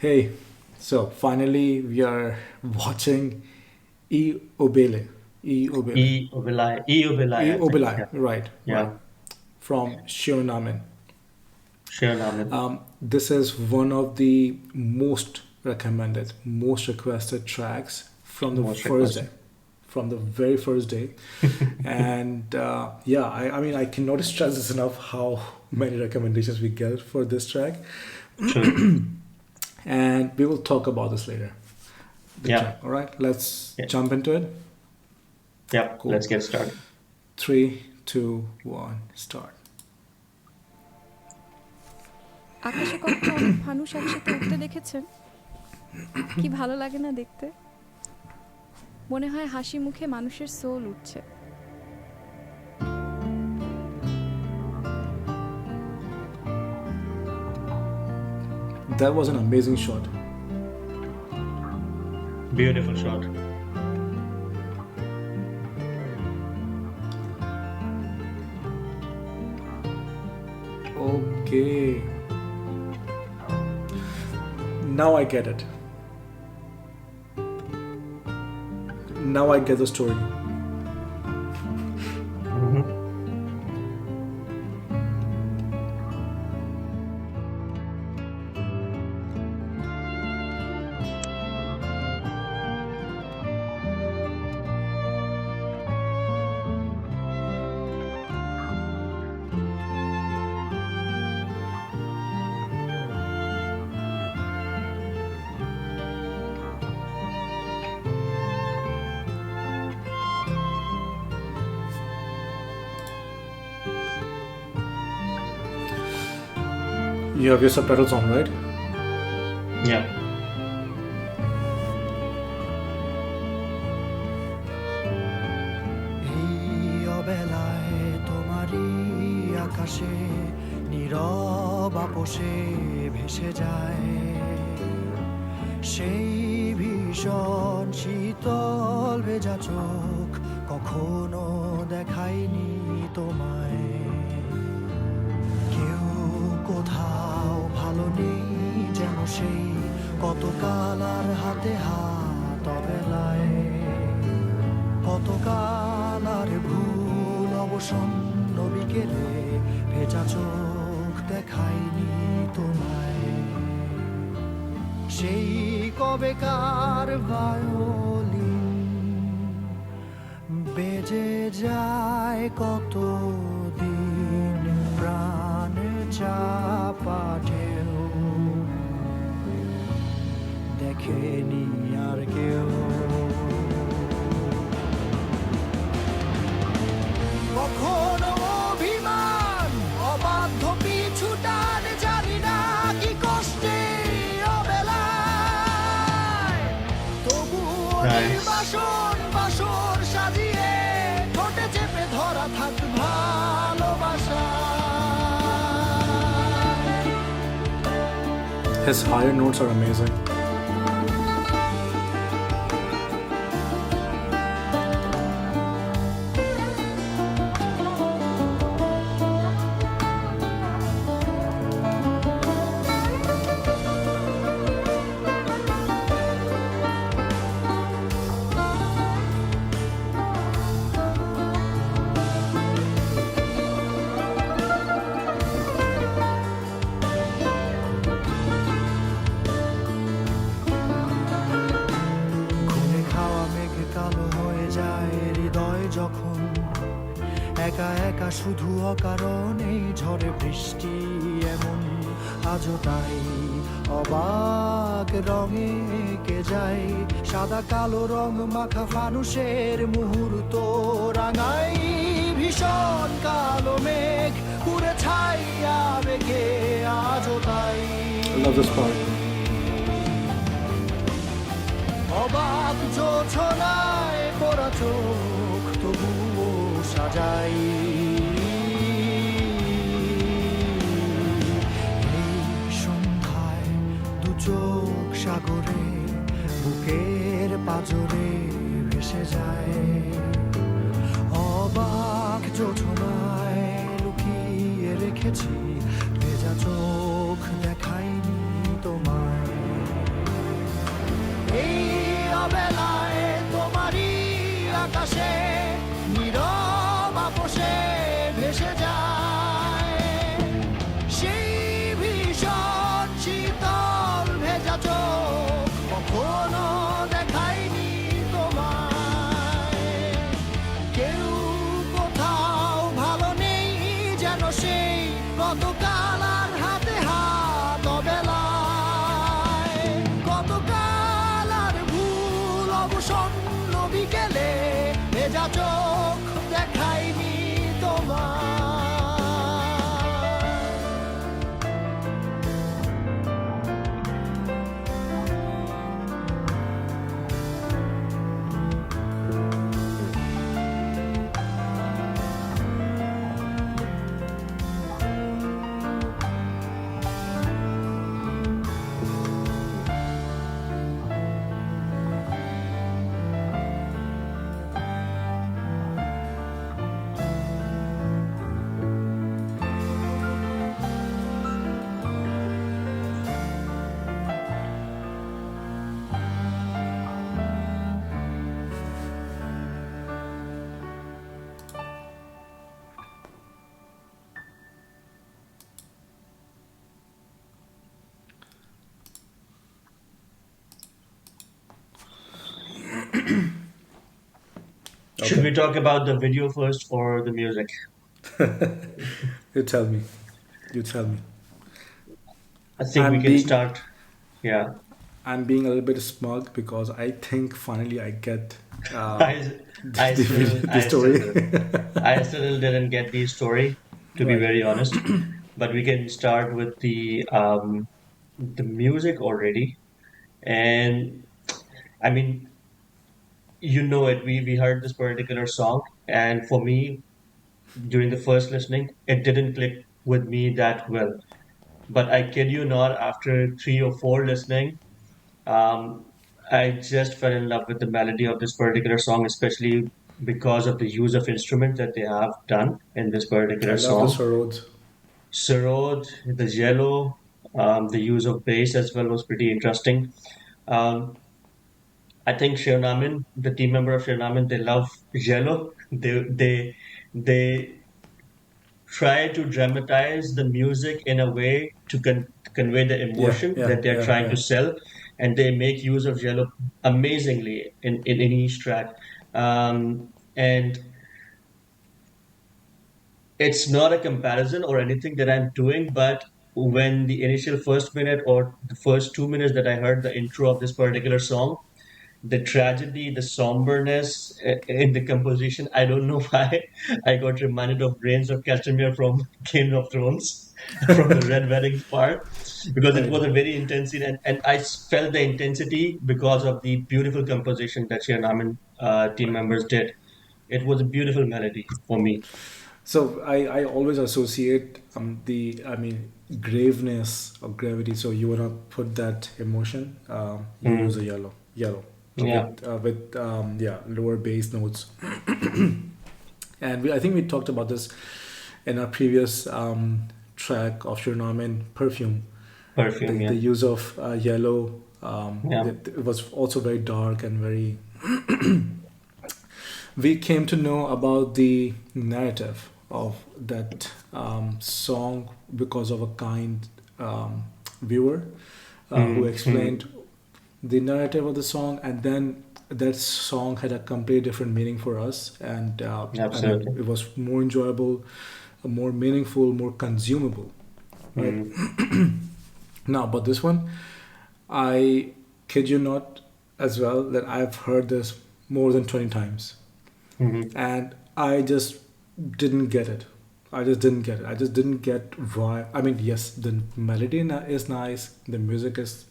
Hey, so finally we are watching E Obele. E Obele. E Obelay, E I think. Obelay, Yeah, right, right. yeah. From Shironamhin. Shironamhin. This is one of the most recommended, most requested tracks from the Most first day, requested. from the very first day. And yeah, I mean, I cannot stress this enough how many recommendations we get for this track. True. And we will talk about this later. The Yeah, track. All right, let's yeah, jump into it. yeah. Cool. Let's get started. Three, two, one, start. আকাশে কখনো অনেক মানুষ একসাথে উঠতে দেখেছেন? কি ভালো লাগে না দেখতে? মনে হয় হাসি মুখে মানুষের সোল উঠছে। That was an amazing shot. Beautiful shot. Okay. Now I get it. Now I get the story. Mhm. You have your subtitles on, right? Yeah. এই অবেলায় তোমারই আকাশে নীরব আপোষে ভেসে যায় সেই ভীষণ শীতল ভেজা চোখ কখনো দেখায়নি তোমায় কেউ কোথাও ভালো নেই যেন সেই কতকাল আর হাতে হাত অবেলায় কতকাল আর ভুল অবসন্ন বিকেলে ভেজা চোখ দেখায়নি তোমায় সেই কবেকার ভায়োলিন বেজে যায় কত দিন প্রাণ চাপা ঢেউ দেখেনি আর কেউ কখনো অভিমান অবাধ্য পিছু টান জানি না কি কষ্টে অবেলায় তবুও Nice. নির্বাসন বাসর সাজিয়ে ঠোঁটে চেপে ধরা থাক ভালোবাসা His higher notes are amazing. খুনে খাওয়া মেঘ কালো হয়ে যায় হৃদয় যখন একা একা শুধু অকারণেই ঝড়ে বৃষ্টি এমন আজও তাই অবাক রঙে কে যায় সাদা কালো রং মাখা ফানুষের মুহূর্ত রাঙাই ভীষণ কালো মেঘ পুরে ছাইয়া বেগে আজও তাই I love this part. অবাক জোছনায় পড়া চোখ তবুও সাজাই এই সন্ধ্যায় দু চোখ সাগরে বুকের পাজরে ভেসে যায় অবাক জোছনায় লুকিয়ে রেখেছি ভেজা চোখ দেখায়নি তোমায় আসে নীরব আপোষে ভেসে যায় সেই ভীষণ শীতল ভেজা চোখ কখনো দেখায়নি তোমায় কেউ কোথাও ভালো নেই যেন সেই কতকাল আর হাতে হাত অবেলায় কতকাল আর ভুল অবসন্ন বিকেলে ভেজা চোখ দেখায়নি তোমায় Should we talk about the video first or the music? You tell me. You tell me. I think we I'm can being start. Yeah. I'm being a little bit smug because I think finally I get I, I the still story. I still didn't get the story, to be Right. very honest. But we can start with the music already. And I mean, you know it. We heard this particular song, and for me, during the first listening, it didn't click with me that well. But I kid you not, after three or four listening, um, I just fell in love with the melody of this particular song, especially because of the use of instruments that they have done in this I particular love the song. Sarod. Sarod, the yellow, the use of bass as well was pretty interesting. Um, I think Shironamhin, the team member of Shironamhin, they love yellow. They try to dramatize the music in a way to convey the Yeah, emotion yeah, that they're yeah, trying yeah. to sell, and they make use of yellow amazingly in each track. And it's not a comparison or anything that I'm doing, but when the initial first minute or the first 2 minutes that I heard the intro of this particular song, the tragedy, the somberness in the composition. I don't know why I got reminded of Reigns of Castamere from Game of Thrones, from the Red Weddings part, because it Right. was a very intense scene, and I felt the intensity because of the beautiful composition that Shiranam team members did. It was a beautiful melody for me. So I always associate I mean graveness or gravity. So you wanna put that emotion, you use Mm. a yellow. So Yeah. with yeah, lower bass notes. And I think we talked about this in our previous track of Shironamhin Perfume. Perfume, The yeah. use of yellow. Yeah. It was also very dark and very. We came to know about the narrative of that song because of a kind viewer who explained the narrative of the song, and then that song had a completely different meaning for us, and Absolutely. it was more enjoyable, more meaningful, more consumable, right? Mm. Now, but this one, I kid you not, as well, that I've heard this more than 20 times, Mhm. and I just didn't get it. I just didn't get it. I just didn't get why. I mean, yes, the melody is nice, the music is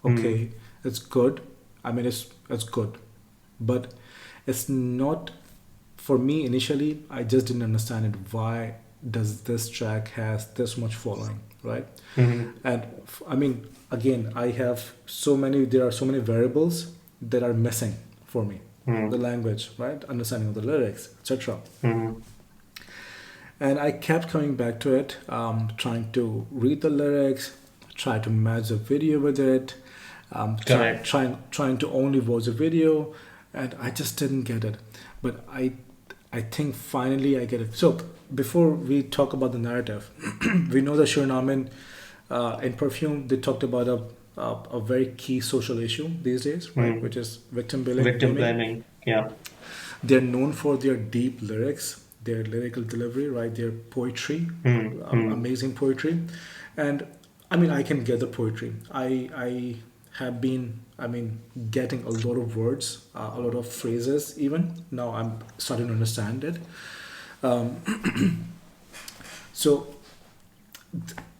Mm. okay, it's good. I mean, it's good, but it's not for me. Initially, I just didn't understand it. Why does this track has this much following, right? Mhm. And I mean, again, I have so many. There are so many variables that are missing for me. The Mm. language, right? Understanding of the lyrics, etc. Mhm. And I kept coming back to it, trying to read the lyrics, try to match the video with it, Correct. trying to only watch the video, and I just didn't get it. but I think finally I get it. So before we talk about the narrative, we know that Shironamhin in Perfume they talked about a very key social issue these days, right? Mm. Which is victim Victim blaming. blaming. Yeah. They're known for their deep lyrics, their lyrical delivery, right? Their poetry, Mm. Mm. amazing poetry, and I mean I can get the poetry. I have been getting a lot of words, a lot of phrases. Even now I'm starting to understand it. Um, so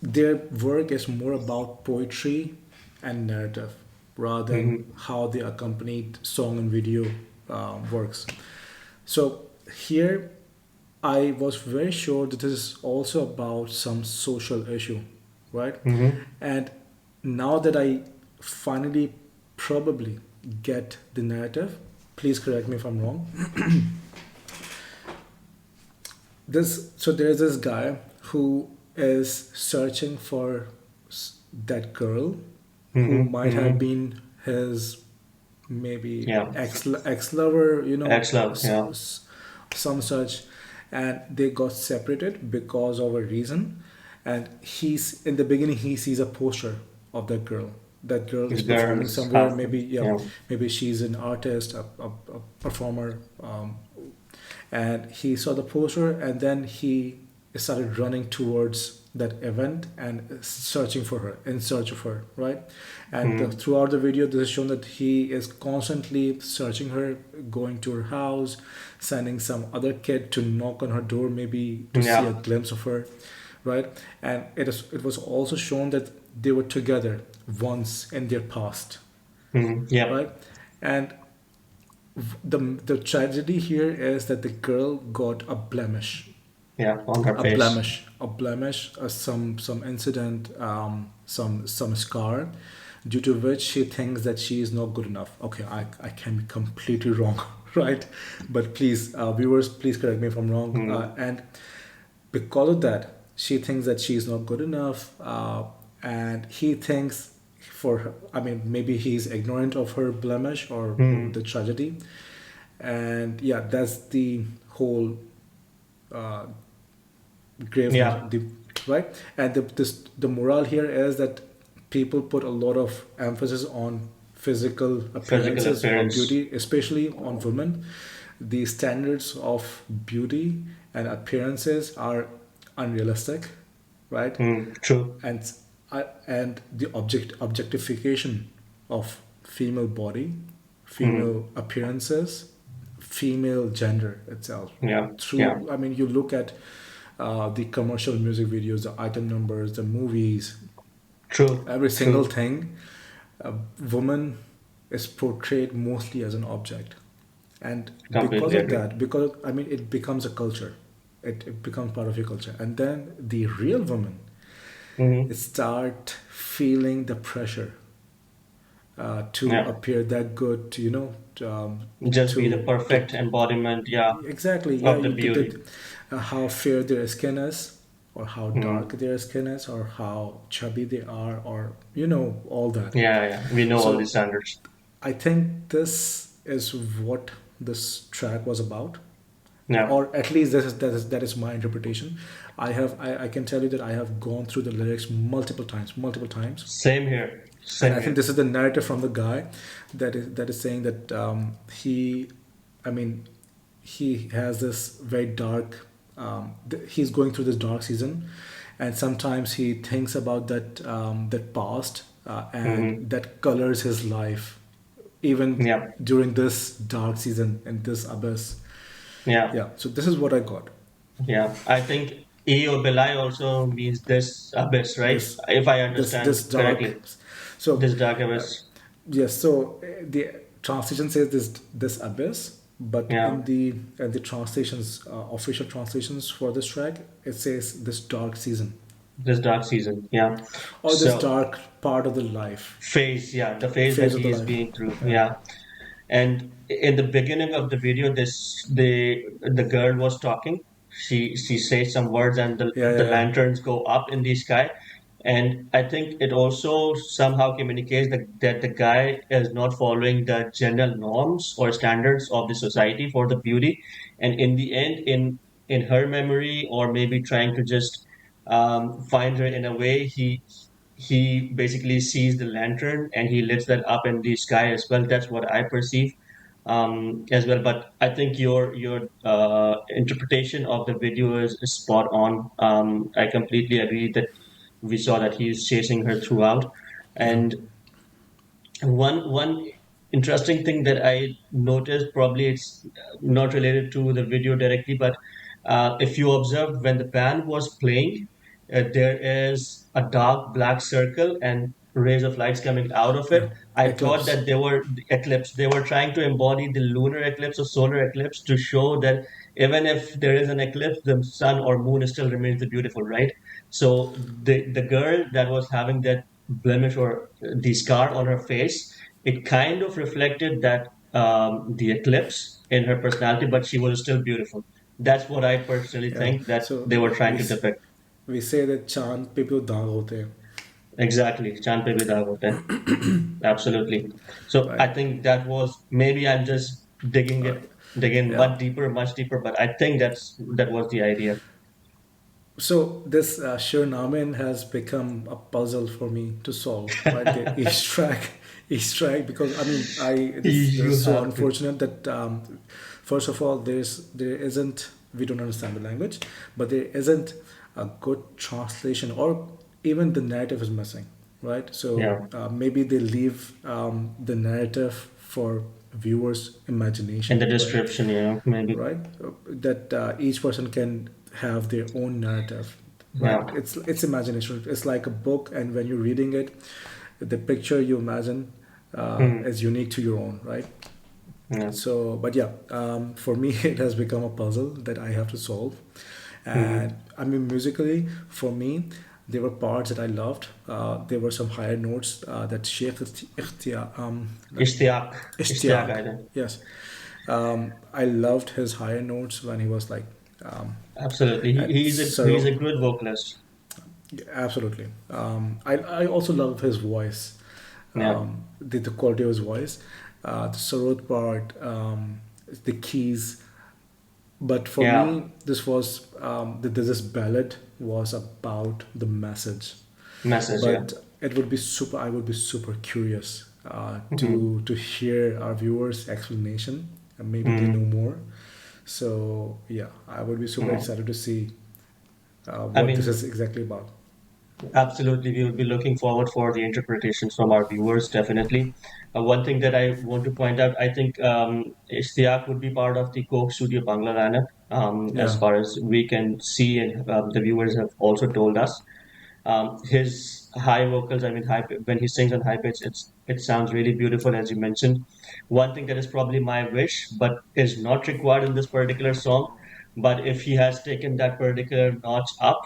their work is more about poetry and narrative rather than Mm. how the accompanied song and video works. So here I was very sure that this is also about some social issue, right? Mm. And now that I finally probably get the narrative, please correct me if I'm wrong. There's this guy who is searching for that girl who Mm. might have Mm. been his maybe Yeah. ex lover, Ex-love. Yeah. some such, and they got separated because of a reason. And he's in the beginning he sees a poster of that girl. That girl This is girl performing is somewhere. half. Maybe yeah, Yeah. maybe she's an artist, a performer. And he saw the poster, and then he started running towards that event and searching for her, in search of her, right? And Mm. throughout the video this is shown that he is constantly searching her, going to her house, sending some other kid to knock on her door maybe to see a Yeah. glimpse of her, right? And it was also shown that they were together once in their past, Mm. Yeah. right? And the tragedy here is that the girl got a blemish, Yeah. On her a face. blemish, some incident, some scar, due to which she thinks that she is not good enough. Okay, I can be completely wrong, right? But please, viewers, please correct me if I'm wrong. Mm. And because of that, she thinks that she is not good enough, and he thinks for her, I mean, maybe he's ignorant of her blemish or Mm. the tragedy, and yeah, that's the whole uh, grave Yeah. the right. And the moral here is that people put a lot of emphasis on physical Physical appearances or appearance. beauty, especially on women. The standards of beauty and appearances are unrealistic, right? Mm. True. And and the objectification of female body, Mm. female appearances, female gender itself. Yeah. Yeah. Through, I mean, you look at the commercial music videos, the item numbers, the movies, True. every single True. thing, a woman is portrayed mostly as an object. And because Completely of agree. that, because I mean, it becomes a culture. It becomes part of your culture. And then the real woman Mm. start feeling the pressure to Yeah. appear that good, to, Just be the to perfect embodiment. Yeah. exactly, yeah, Of the beauty. how fair their skin is, or how Mm. dark their skin is, or how chubby they are, or all that. Yeah. Yeah. We know all So these standards. I think this is what this track was about, Yeah. or at least that is my interpretation. I can tell you that I have gone through the lyrics multiple times, Same here. and Same I think here. this is the narrative from the guy that is saying that he, I mean, he has this very dark. He's going through this dark season, and sometimes he thinks about that past, Mm-hmm. and that colors his life, even Yeah. during this dark season and this abyss. Yeah. Yeah. So this is what I got. Yeah. I think Ei Obelay also means this abyss, right? This If I this understand dark. correctly. So This dark abyss. yes. So the translation says this abyss, but Yeah. in the translations, official translations for this track, it says this dark season This dark season. Yeah. or this So dark part of the life, phase, yeah, the phase phase that of the he is life. being through. Yeah. Yeah. And in the beginning of the video, the girl was talking. She says some words, and Yeah. the Yeah. lanterns go up in the sky. And I think it also somehow communicates that the guy is not following the general norms or standards of the society for the beauty. And in the end, in her memory, or maybe trying to just find her in a way, he basically sees the lantern and he lifts that up in the sky as well. That's what I perceive as well. But I think your interpretation of the video is spot on. I completely agree that we saw that he's chasing her throughout, Yeah. and one interesting thing that I noticed, probably it's not related to the video directly, but if you observed when the band was playing, there is a dark black circle and rays of lights coming out of Yeah. it. I thought Eclipse. that they were the eclipse. They were trying to embody the lunar eclipse or solar eclipse to show that even if there is an eclipse, the sun or moon still remains the beautiful, right? So the girl that was having that blemish or the scar on her face, it kind of reflected that the eclipse in her personality, but she was still beautiful. That's what I personally Yeah. think that So they were trying we to depict. we say that चांद पे भी दाग होते हैं, Exactly. Chand pe bhi daag hota hai. Absolutely. So right? I think that was, maybe I'm just digging Yeah. much deeper, but I think that was the idea. So this Shironamhin has become a puzzle for me to solve, right? The Easter egg, Easter egg, because I mean, this You is so have to. unfortunate that first of all, there isn't, we don't understand the language, but there isn't a good translation, or even the narrative is missing, right? So Yeah. maybe they leave the narrative for viewers' In the imagination, right? description, maybe. Right? That each person can have their own narrative, right? Yeah. It's imagination. It's like a book, and when you're reading it, the picture you imagine Hmm. is unique to your own, right? Yeah. So, but yeah, for me, it has become a puzzle that I have to solve. Hmm. And I mean, musically, for me, there were parts that I loved. There were some higher notes that Sheikh Ishtiyaq. Ishtiyaq Ishtiaq, Island. yes. I loved his higher notes when he was like Absolutely. at He's a Saro. good vocalist. Absolutely. I also love his voice, Yeah. the quality of his voice, the Sarod part, the keys. But for Yeah. me, this ballad was about the message. Message, yeah. But it would be super. I would be super curious Hmm. to hear our viewers' explanation, and maybe they know Hmm. more. So yeah, I would be super Yeah. excited to see I what this mean, is exactly about. absolutely, we will be looking forward for the interpretations from our viewers, definitely. One thing that I want to point out, I think Ishtiaq would be part of the Coke Studio Bangla lineup, as Yeah. far as we can see, and the viewers have also told us. His high vocals, I mean, when he sings on high pitch, it sounds really beautiful, as you mentioned. One thing that is probably my wish, but is not required in this particular song, but if he has taken that particular notch up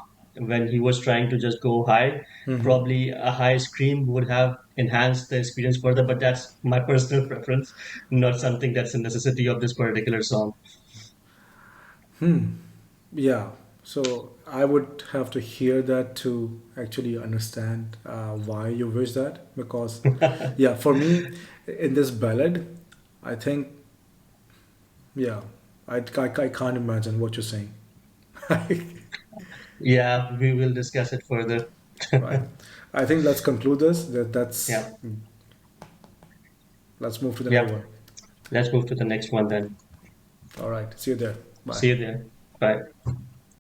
when he was trying to just go high, probably a high scream would have enhanced the experience further. But that's my personal preference, not something that's a necessity of this particular song. Yeah. So I would have to hear that to actually understand why you wish that. Because, yeah, for me, in this ballad, I think, yeah, I can't imagine what you're saying. Yeah, we will discuss it further. Right. I think let's conclude this. Yeah. Let's move to the next Yep. one. Let's move to the next one then. All right. See you there. Bye. See you there. Bye.